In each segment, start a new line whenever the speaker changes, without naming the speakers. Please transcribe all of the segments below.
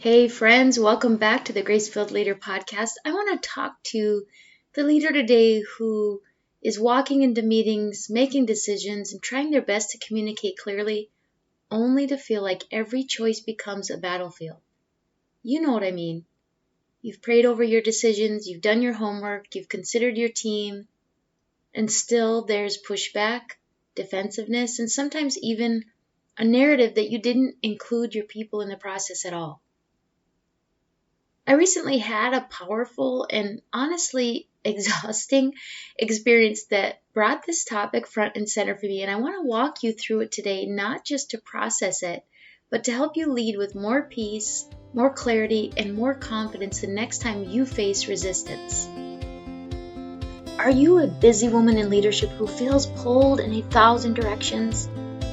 Hey friends, welcome back to the Grace-Filled Leader podcast. I want to talk to the leader today who is walking into meetings, making decisions, and trying their best to communicate clearly, only to feel like every choice becomes a battlefield. You know what I mean. You've prayed over your decisions, you've done your homework, you've considered your team, and still there's pushback, defensiveness, and sometimes even a narrative that you didn't include your people in the process at all. I recently had a powerful and honestly exhausting experience that brought this topic front and center for me, and I want to walk you through it today, not just to process it, but to help you lead with more peace, more clarity, and more confidence the next time you face resistance. Are you a busy woman in leadership who feels pulled in 1,000 directions?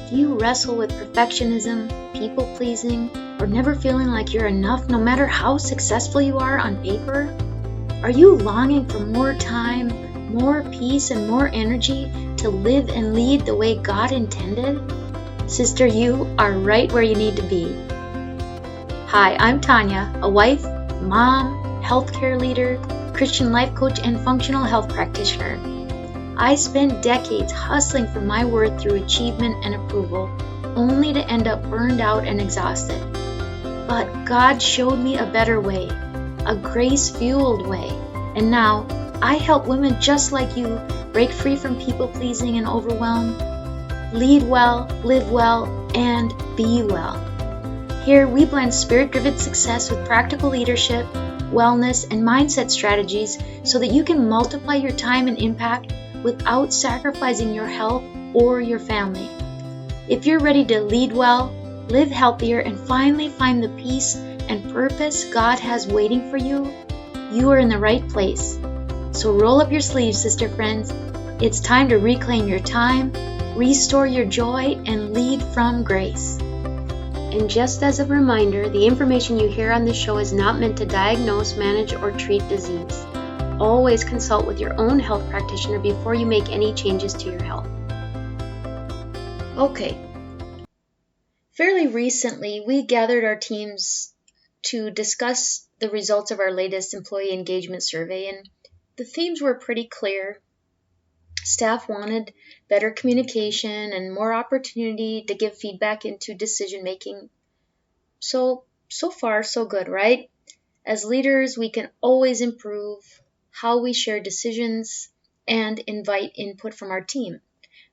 Do you wrestle with perfectionism, people-pleasing, or never feeling like you're enough no matter how successful you are on paper? Are you longing for more time, more peace, and more energy to live and lead the way God intended? Sister, you are right where you need to be. Hi, I'm Tanya, a wife, mom, healthcare leader, Christian life coach, and functional health practitioner. I spent decades hustling for my worth through achievement and approval, only to end up burned out and exhausted. But God showed me a better way, a grace-fueled way. And now, I help women just like you break free from people-pleasing and overwhelm, lead well, live well, and be well. Here, we blend spirit-driven success with practical leadership, wellness, and mindset strategies so that you can multiply your time and impact without sacrificing your health or your family. If you're ready to lead well, live healthier, and finally find the peace and purpose God has waiting for you, you are in the right place. So roll up your sleeves, sister friends. It's time to reclaim your time, restore your joy, and lead from grace. And just as a reminder, the information you hear on this show is not meant to diagnose, manage, or treat disease. Always consult with your own health practitioner before you make any changes to your health. Okay. Fairly recently, we gathered our teams to discuss the results of our latest employee engagement survey, and the themes were pretty clear. Staff wanted better communication and more opportunity to give feedback into decision making. So far, so good, right? As leaders, we can always improve how we share decisions and invite input from our team.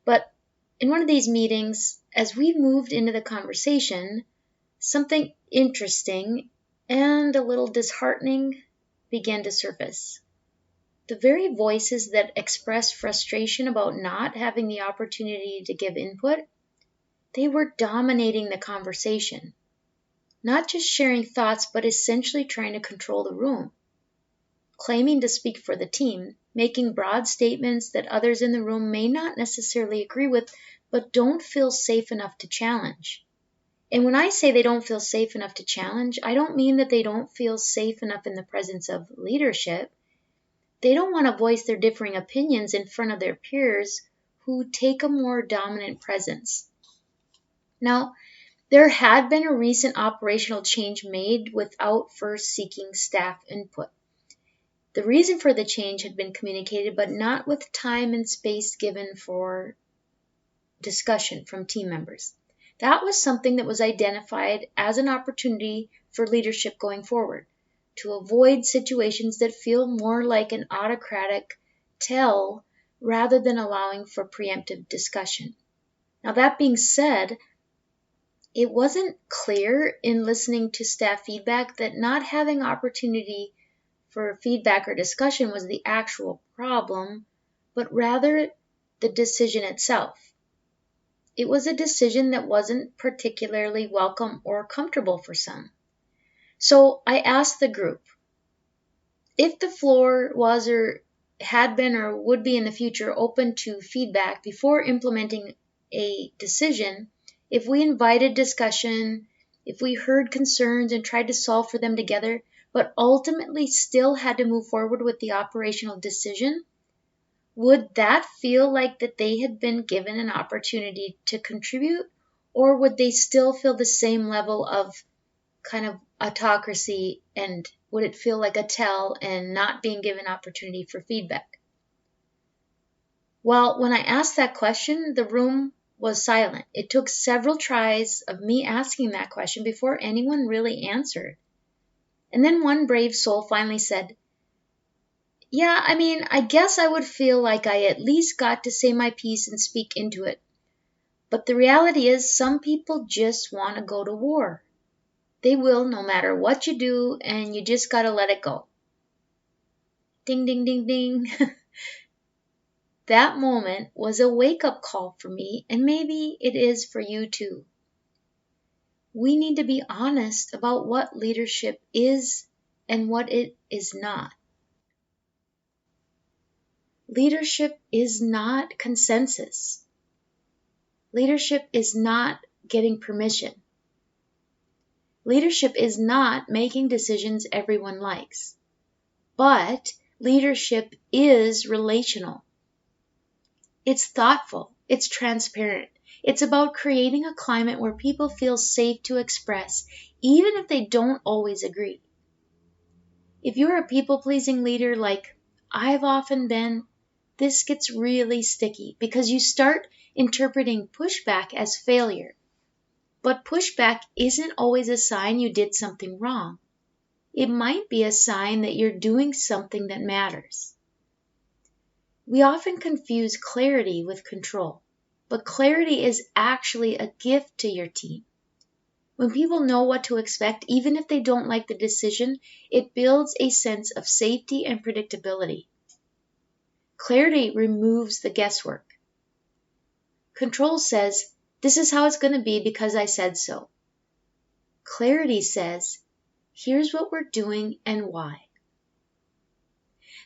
But in one of these meetings, as we moved into the conversation, something interesting and a little disheartening began to surface. The very voices that expressed frustration about not having the opportunity to give input, they were dominating the conversation. Not just sharing thoughts, but essentially trying to control the room. Claiming to speak for the team, making broad statements that others in the room may not necessarily agree with, but don't feel safe enough to challenge. And when I say they don't feel safe enough to challenge, I don't mean that they don't feel safe enough in the presence of leadership. They don't want to voice their differing opinions in front of their peers who take a more dominant presence. Now, there had been a recent operational change made without first seeking staff input. The reason for the change had been communicated, but not with time and space given for discussion from team members. That was something that was identified as an opportunity for leadership going forward, to avoid situations that feel more like an autocratic tell rather than allowing for preemptive discussion. Now, that being said, it wasn't clear in listening to staff feedback that not having opportunity for feedback or discussion was the actual problem, but rather the decision itself. It was a decision that wasn't particularly welcome or comfortable for some. So I asked the group, if the floor was or had been or would be in the future open to feedback before implementing a decision, if we invited discussion, if we heard concerns and tried to solve for them together, but ultimately still had to move forward with the operational decision, would that feel like that they had been given an opportunity to contribute, or would they still feel the same level of kind of autocracy, and would it feel like a tell and not being given opportunity for feedback? Well, when I asked that question, the room was silent. It took several tries of me asking that question before anyone really answered. And then one brave soul finally said, "Yeah, I guess I would feel like I at least got to say my piece and speak into it. But the reality is some people just want to go to war. They will no matter what you do, and you just got to let it go." Ding, ding, ding, ding. That moment was a wake-up call for me, and maybe it is for you too. We need to be honest about what leadership is and what it is not. Leadership is not consensus. Leadership is not getting permission. Leadership is not making decisions everyone likes. But leadership is relational. It's thoughtful. It's transparent. It's about creating a climate where people feel safe to express, even if they don't always agree. If you're a people-pleasing leader like I've often been, this gets really sticky because you start interpreting pushback as failure. But pushback isn't always a sign you did something wrong. It might be a sign that you're doing something that matters. We often confuse clarity with control, but clarity is actually a gift to your team. When people know what to expect, even if they don't like the decision, it builds a sense of safety and predictability. Clarity removes the guesswork. Control says, "This is how it's going to be because I said so." Clarity says, "Here's what we're doing and why."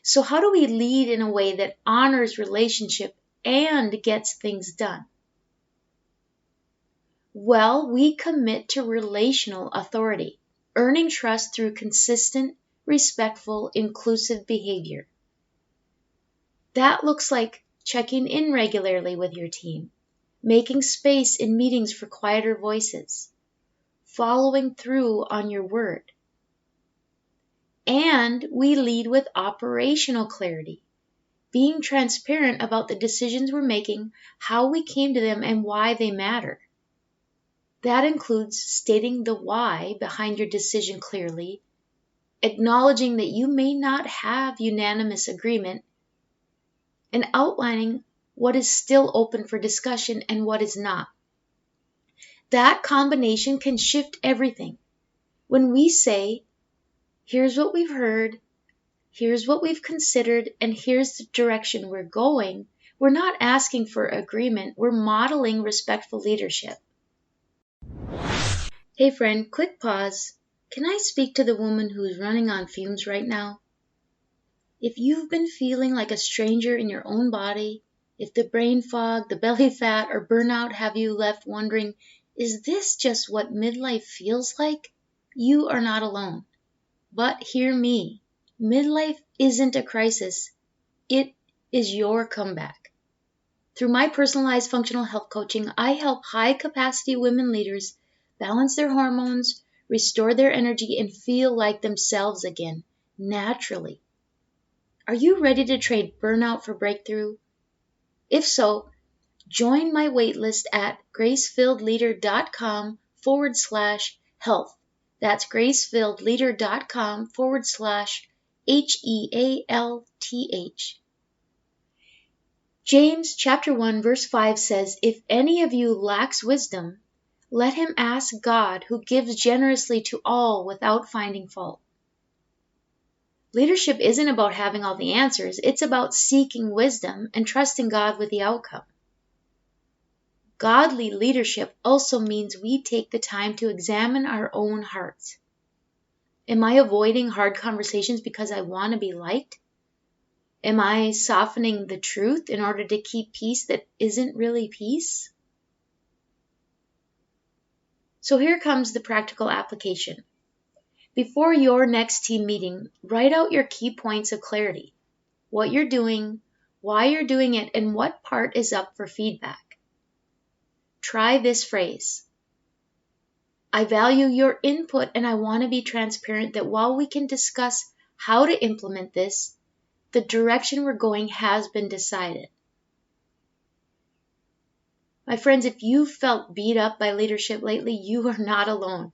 So how do we lead in a way that honors relationship and gets things done? Well, we commit to relational authority, earning trust through consistent, respectful, inclusive behavior. That looks like checking in regularly with your team, making space in meetings for quieter voices, following through on your word. And we lead with operational clarity, being transparent about the decisions we're making, how we came to them, and why they matter. That includes stating the why behind your decision clearly, acknowledging that you may not have unanimous agreement, and outlining what is still open for discussion and what is not. That combination can shift everything. When we say, "Here's what we've heard, here's what we've considered, and here's the direction we're going," we're not asking for agreement, we're modeling respectful leadership. Hey friend, quick pause. Can I speak to the woman who's running on fumes right now? If you've been feeling like a stranger in your own body, if the brain fog, the belly fat, or burnout have you left wondering, is this just what midlife feels like? You are not alone. But hear me, midlife isn't a crisis. It is your comeback. Through my personalized functional health coaching, I help high-capacity women leaders balance their hormones, restore their energy, and feel like themselves again, naturally. Are you ready to trade burnout for breakthrough? If so, join my waitlist at gracefilledleader.com/health. That's gracefilledleader.com/HEALTH. James chapter 1 verse 5 says, "If any of you lacks wisdom, let him ask God, who gives generously to all without finding fault." Leadership isn't about having all the answers. It's about seeking wisdom and trusting God with the outcome. Godly leadership also means we take the time to examine our own hearts. Am I avoiding hard conversations because I want to be liked? Am I softening the truth in order to keep peace that isn't really peace? So here comes the practical application. Before your next team meeting, write out your key points of clarity, what you're doing, why you're doing it, and what part is up for feedback. Try this phrase: I value your input, and I want to be transparent that while we can discuss how to implement this, the direction we're going has been decided. My friends, if you felt beat up by leadership lately, you are not alone.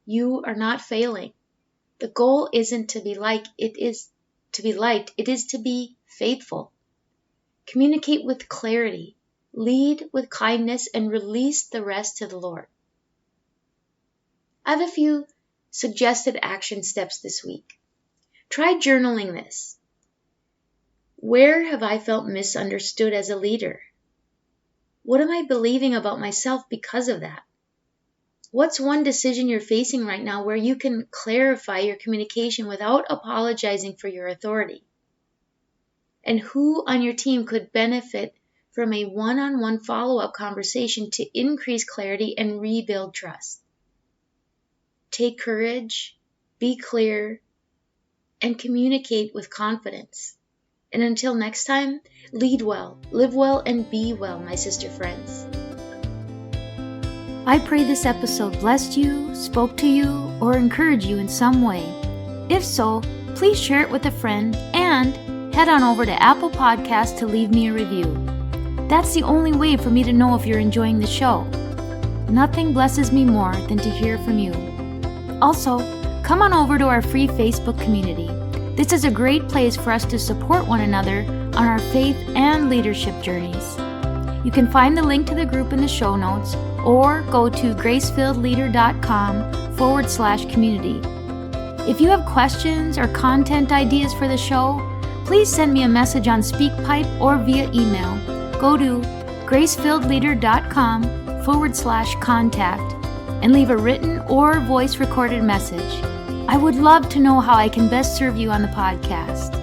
You are not failing. The goal isn't to be liked, it is to be faithful. Communicate with clarity, lead with kindness, and release the rest to the Lord. I have a few suggested action steps this week. Try journaling this. Where have I felt misunderstood as a leader? What am I believing about myself because of that? What's one decision you're facing right now where you can clarify your communication without apologizing for your authority? And who on your team could benefit from a one-on-one follow-up conversation to increase clarity and rebuild trust? Take courage, be clear, and communicate with confidence. And until next time, lead well, live well, and be well, my sister friends.
I pray this episode blessed you, spoke to you, or encouraged you in some way. If so, please share it with a friend and head on over to Apple Podcasts to leave me a review. That's the only way for me to know if you're enjoying the show. Nothing blesses me more than to hear from you. Also, come on over to our free Facebook community. This is a great place for us to support one another on our faith and leadership journeys. You can find the link to the group in the show notes or go to gracefilledleader.com/community. If you have questions or content ideas for the show, please send me a message on SpeakPipe or via email. Go to gracefilledleader.com/contact and leave a written or voice recorded message. I would love to know how I can best serve you on the podcast.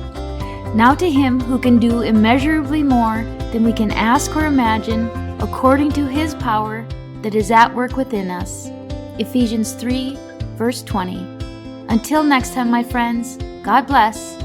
Now to Him who can do immeasurably more than we can ask or imagine, according to His power that is at work within us. Ephesians 3, verse 20. Until next time, my friends, God bless.